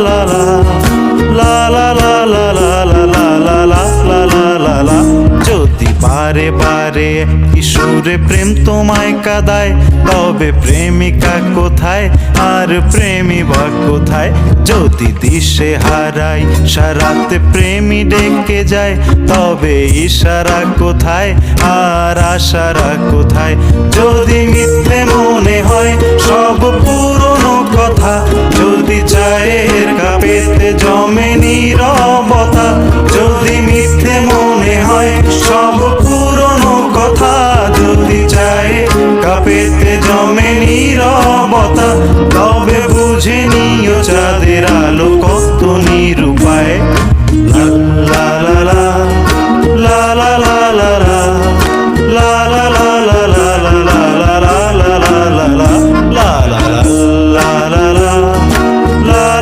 লা লা লা লা লা লা লা লা লা লা লা লা লা লা। যদি বারে বারে কিশোরে প্রেম তোমায় কাঁদায়, তবে প্রেমিকা কোথায় আর প্রেমী বা কোথায়? যদি দিশে হারাই সারাতে প্রেমী ডেকে যায়, তবে ইশারা কোথায় আর আশারা কোথায়? যদি মিথ্যে মনে হয় সব পুরনো কথা, যদি চায়